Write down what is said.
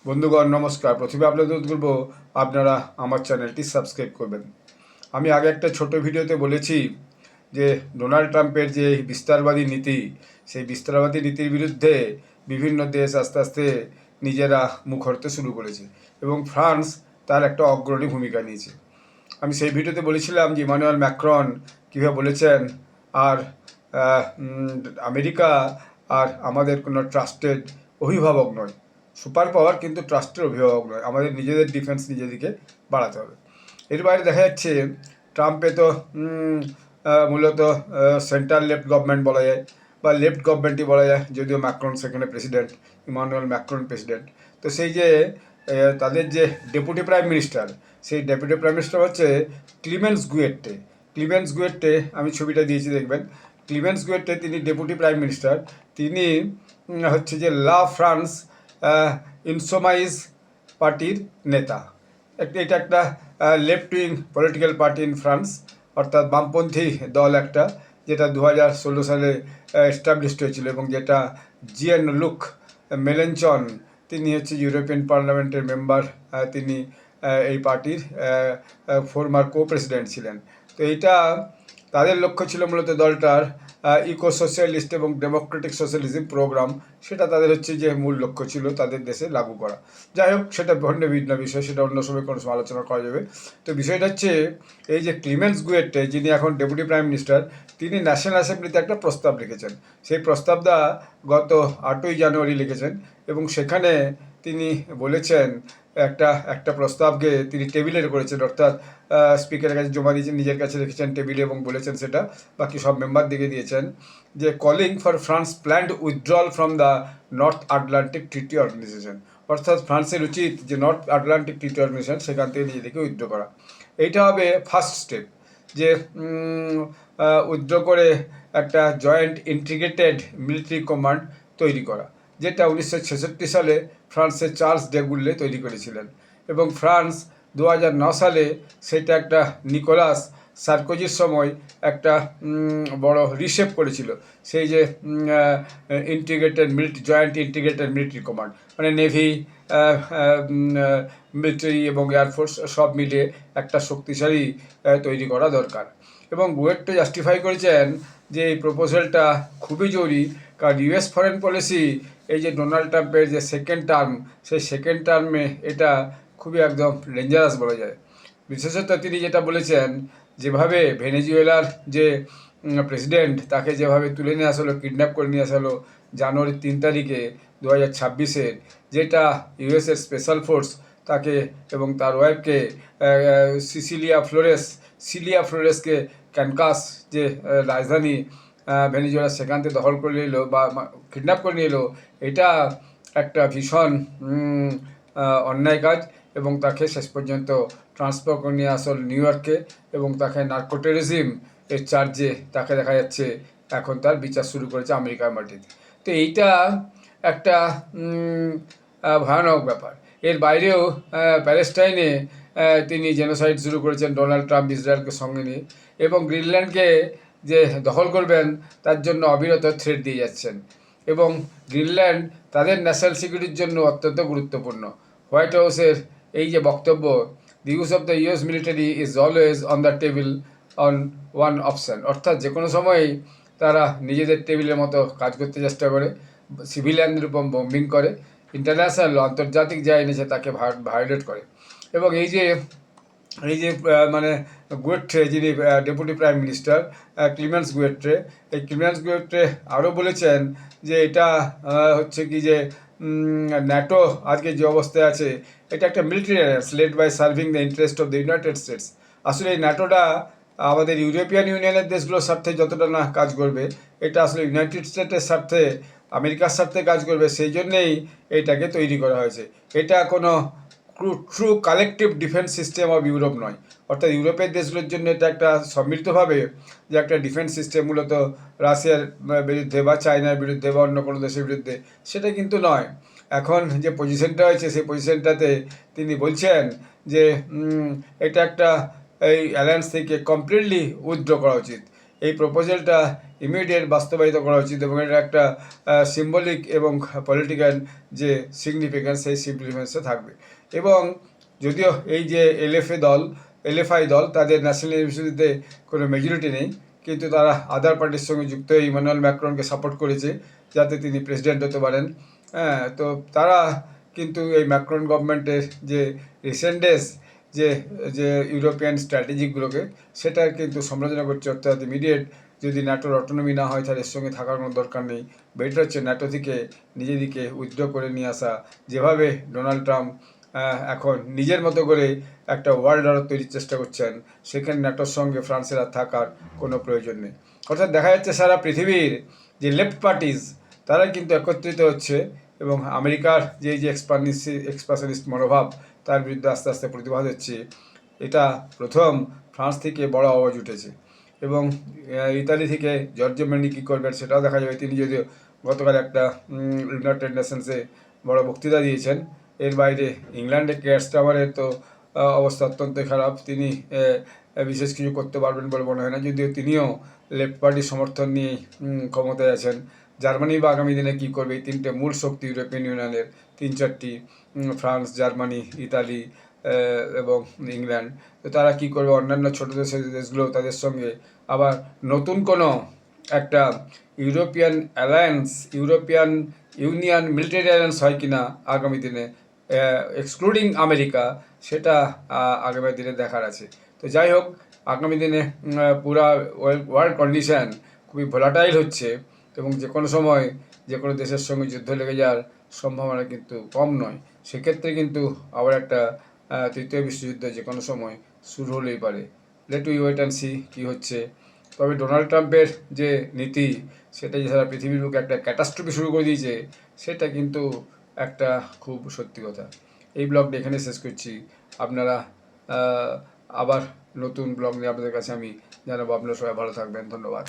বন্ধুগণ নমস্কার। প্রথমে আপনাদের অনুরোধ করব আপনারা আমার চ্যানেলটি সাবস্ক্রাইব করবেন। আমি আগে একটা ছোট ভিডিওতে বলেছি যে ডোনাল্ড ট্রাম্পের যে বিস্তারবাদী নীতি, সেই বিস্তারবাদী নীতির বিরুদ্ধে বিভিন্ন দেশ আস্তে আস্তে নিজেরা মুখ খুলতে শুরু করেছে এবং ফ্রান্স তার একটা অগ্রণী ভূমিকা নিয়েছে। আমি সেই ভিডিওতে বলেছিলাম যে ইমানুয়েল ম্যাক্রন কীভাবে বলেছেন আর আমেরিকা আর আমাদের কোনো ট্রাস্টেড অভিভাবক নয়, সুপার পাওয়ার কিন্তু ট্রাস্টের অভিভাবক নয়, আমাদের নিজেদের ডিফেন্স নিজেদেরকে বাড়াতে হবে। এর বাইরে দেখা যাচ্ছে ট্রাম্পে তো মূলত সেন্ট্রাল লেফট গভর্নমেন্ট বলা যায় বা লেফট গভর্নমেন্টই বলা যায়, যদিও ম্যাক্রন সেখানে প্রেসিডেন্ট, ইমানুয়েল ম্যাক্রন প্রেসিডেন্ট। তো সেই যে তাদের যে ডেপুটি প্রাইম মিনিস্টার, সেই ডেপুটি প্রাইম মিনিস্টার হচ্ছে ক্লিমেন্স গুয়েটে। ক্লিমেন্স গুয়েটে, আমি ছবিটা দিয়েছি দেখবেন। ক্লিমেন্স গুয়েটে তিনি ডেপুটি প্রাইম মিনিস্টার। তিনি হচ্ছে যে লা ফ্রান্স ইনসোমাইজ পার্টির নেতা। এটা একটা left wing political party in France, অর্থাৎ বামপন্থী দল একটা, যেটা 2016 সালে এস্টাবলিশড হয়েছিল এবং যেটা জিয়ান লুক মেলেনচন, তিনি হচ্ছে ইউরোপিয়ান পার্লামেন্টের মেম্বার, তিনি এই পার্টির ফর্মার কো প্রেসিডেন্ট ছিলেন। তো এইটা তাদের লক্ষ্য ছিল মূলত দলটার ইকো সোশ্যালিস্ট এবং ডেমোক্রেটিক সোশ্যালিজম প্রোগ্রাম, সেটা তাদের হচ্ছে যে মূল লক্ষ্য ছিল তাদের দেশে লাগু করা। যাই হোক, সেটা ভিন্ন বিষয়, সেটা অন্য সময় কোনো সময় আলোচনা করা যাবে। তো বিষয়টা হচ্ছে এই যে ক্লিমেন্স গুয়েটে, যিনি এখন ডেপুটি প্রাইম মিনিস্টার, তিনি ন্যাশনাল অ্যাসেম্বলিতে একটা প্রস্তাব লিখেছেন। সেই প্রস্তাবটা গত 8ই জানুয়ারি লিখেছেন এবং সেখানে তিনি বলেছেন একটা প্রস্তাবকে তিনি টেবিলের করেছেন, অর্থাৎ স্পিকারের কাছে জমা দিয়েছেন, নিজের কাছে রেখেছেন টেবিলে এবং বলেছেন সেটা বাকি সব মেম্বার দিকে দিয়েছেন, যে calling for France planned withdrawal from the North Atlantic Treaty Organisation. অর্থাৎ ফ্রান্সের উচিত যে নর্থ আটলান্টিক ট্রিটি অর্গানাইজেশন, সেখান থেকে নিজেদেরকে উইথড্র করা। এইটা হবে ফার্স্ট স্টেপ, যে উইথড্র করে একটা জয়েন্ট ইন্টিগ্রেটেড মিলিটারি কমান্ড তৈরি করা, যেটা 1966 সালে ফ্রান্সের চার্লস ডেগুল্লে তৈরি করেছিলেন এবং ফ্রান্স 2009 সালে সেটা একটা নিকোলাস সার্কোজির সময় একটা বড় রিশেপ করেছিল। সেই যে জয়েন্ট ইন্টিগ্রেটেড মিলিটারি কমান্ড, মানে নেভি, মিলিটারি এবং এয়ারফোর্স সব মিলিয়ে একটা শক্তিশালী তৈরি করা দরকার। এবং গুয়েটে জাস্টিফাই করেছেন যে এই প্রপোজালটা খুবই জরুরি, কারণ ইউএস ফরেন পলিসি, এই যে ডোনাল্ড ট্রাম্পের যে সেকেন্ড টার্ম, সেই সেকেন্ড টার্মে এটা খুবই একদম ডেঞ্জারাস বলা যায়। বিশেষত তিনি যেটা বলেছেন, যেভাবে ভেনেজুয়েলার যে প্রেসিডেন্ট, তাকে যেভাবে তুলে নিয়ে আসা হলো, কিডন্যাপ করে নিয়ে আসা হলো জানুয়ারি 3 তারিখে 2026-এর, যেটা ইউএসের স্পেশাল ফোর্স তাকে এবং তার ওয়াইফকে সিলিয়া ফ্লোরেসকে ক্যানকাস যে রাজধানী ভেনেজুয়েলা, সেখান থেকে দখল করে নিয়ে এলো বা কিডন্যাপ করে নিয়ে এলো। এটা একটা ভীষণ অন্যায় কাজ এবং তাকে শেষ পর্যন্ত ট্রান্সফার করে নিয়ে আসল নিউ ইয়র্কে এবং তাকে নার্কো টেররিজম এর চার্জে তাকে দেখা যাচ্ছে এখন তার বিচার শুরু করেছে আমেরিকার মাটিতে। তো এইটা একটা ভয়ানক ব্যাপার। এর বাইরেও প্যালেস্টাইনে তিনি জেনোসাইড শুরু করেছেন ডোনাল্ড ট্রাম্প ইসরায়েলকে সঙ্গে নিয়ে, এবং গ্রিনল্যান্ডকে যে দখল করবেন তার জন্য অবিরত থ্রেট দিয়ে যাচ্ছেন। এবং গ্রিনল্যান্ড তাদের ন্যাশনাল সিকিউরিটির জন্য অত্যন্ত গুরুত্বপূর্ণ। হোয়াইট হাউসের এই যে বক্তব্য, দি use of the US military is always on the table on one option, অর্থাৎ যে কোনো সময়ই তারা নিজেদের টেবিলের মতো কাজ করতে চেষ্টা করে, সিভিলিয়ানদের উপর বম্বিং করে, ইন্টারন্যাশনাল আন্তর্জাতিক যা এনেছে তাকে ভায়োলেট করে। এবং এই যে মানে গুয়েট্রে, যিনি ডেপুটি প্রাইম মিনিস্টার ক্লিমেন্স গুয়েট্রে, এই ক্লিমেন্স গুয়েট্রে আরও বলেছেন যে এটা হচ্ছে কি যে ন্যাটো আজকে যে অবস্থায় আছে, এটা একটা military alliance led by serving the interest of the United States. আসলে এই ন্যাটোটা আমাদের ইউরোপিয়ান ইউনিয়নের দেশগুলোর স্বার্থে যতটা না কাজ করবে, এটা আসলে ইউনাইটেড স্টেটের স্বার্থে, আমেরিকার স্বার্থে কাজ করবে, সেই জন্যেই এইটাকে তৈরি করা হয়েছে। এটা কোনো true collective defence system of Europe নয়, অর্থাৎ ইউরোপের দেশগুলোর জন্য এটা একটা সম্মিলিতভাবে যে একটা ডিফেন্স সিস্টেম মূলত রাশিয়ার বিরুদ্ধে বা চায়নার বিরুদ্ধে বা অন্য কোনো দেশের বিরুদ্ধে, সেটা কিন্তু নয়। এখন যে পজিশনটা হয়েছে, সেই পজিশনটাতে তিনি বলছেন যে এটা একটা এই অ্যালায়েন্স থেকে কমপ্লিটলি উইথড্র করা উচিত। এই প্রপোজালটা ইমিডিয়েট বাস্তবায়িত করা উচিত এবং এটা একটা সিম্বলিক এবং পলিটিক্যাল যে সিগনিফিক্যান্স সেই সিগনিফিক্যান্সে থাকবে। এবং যদিও এই যে এলএফআই দল তাদের ন্যাশনাল ইউনিভার্সিটিতে কোনো মেজরিটি নেই, কিন্তু তারা আদার পার্টির সঙ্গে যুক্ত হয়ে ইমানুয়েল ম্যাক্রনকে সাপোর্ট করেছে যাতে তিনি প্রেসিডেন্ট হতে পারেন। হ্যাঁ, তো তারা কিন্তু এই ম্যাক্রন গভর্নমেন্টের যে রিসেন্ট ডেজ যে যে ইউরোপিয়ান স্ট্র্যাটেজিগুলোকে সেটার কিন্তু সমালোচনা করছে, অর্থাৎ ইমিডিয়েট যদি ন্যাটোর অটোনমি না হয় তাহলে এর সঙ্গে থাকার কোনো দরকার নেই, বেটার হচ্ছে ন্যাটো থেকে নিজেদিকে উইথড্র করে নিয়ে আসা। যেভাবে ডোনাল্ড ট্রাম্প এখন নিজের মতো করে একটা ওয়ার্ল্ড অর্ডার তৈরির চেষ্টা করছেন, সেখানে ন্যাটোর সঙ্গে ফ্রান্সের আর থাকার কোনো প্রয়োজন নেই। অর্থাৎ দেখা যাচ্ছে সারা পৃথিবীর যে লেফট পার্টিজ তারাই কিন্তু একত্রিত হচ্ছে এবং আমেরিকার যে এক্সপানশনিস্ট মনোভাব তার বিরুদ্ধে আস্তে আস্তে প্রতিবাদ হচ্ছে। এটা প্রথম ফ্রান্স থেকে বড় আওয়াজ উঠেছে এবং ইতালি থেকে জর্জিও মেলোনি কী করবেন সেটাও দেখা যাবে। তিনি যদিও গতকাল একটা ইউনাইটেড নেশনসে বড় বক্তৃতা দিয়েছেন। এর বাইরে ইংল্যান্ডে কেয়ার স্টারমারের তো অবস্থা অত্যন্ত খারাপ, তিনি বিশেষ কিছু করতে পারবেন বলে মনে হয় না, যদিও তিনিও লেফট পার্টির সমর্থন নিয়ে ক্ষমতায় আছেন। জার্মানি বা আগামী দিনে কী করবে, এই তিনটে মূল শক্তি ইউরোপিয়ান ইউনিয়নের, তিন চারটি, ফ্রান্স, জার্মানি, ইতালি এবং ইংল্যান্ড, তো তারা কী করবে, অন্যান্য ছোটো দেশগুলো তাদের সঙ্গে আবার নতুন কোনো একটা ইউরোপিয়ান ইউনিয়ন মিলিটারি অ্যালায়েন্স হয় কি না আগামী দিনে, এক্সক্লুডিং আমেরিকা, সেটা আগামী দিনে দেখার আছে। তো যাই হোক, আগামী দিনে পুরা ওয়ার্ল্ড কন্ডিশন খুবই ভোলাটাইল হচ্ছে এবং যে কোনো সময় যে কোনো দেশের সঙ্গে যুদ্ধ লেগে যাওয়ার সম্ভাবনা কিন্তু কম নয়। সেক্ষেত্রে কিন্তু আবার একটা তৃতীয় বিশ্বযুদ্ধ যে কোনো সময় শুরু হলেই পারে। Let we wait and see কী হচ্ছে। তবে ডোনাল্ড ট্রাম্পের যে নীতি সেটা যে সারা পৃথিবীর বুকে একটা ক্যাটাস্ট্রফি শুরু করে দিয়েছে, সেটা কিন্তু একটা খুব সত্যি কথা। এই ব্লগটা এখানে শেষ করছি। আপনারা আবার নতুন ব্লগ নিয়ে আপনাদের কাছে আমি জানাবো। আপনারা সবাই ভালো থাকবেন। ধন্যবাদ।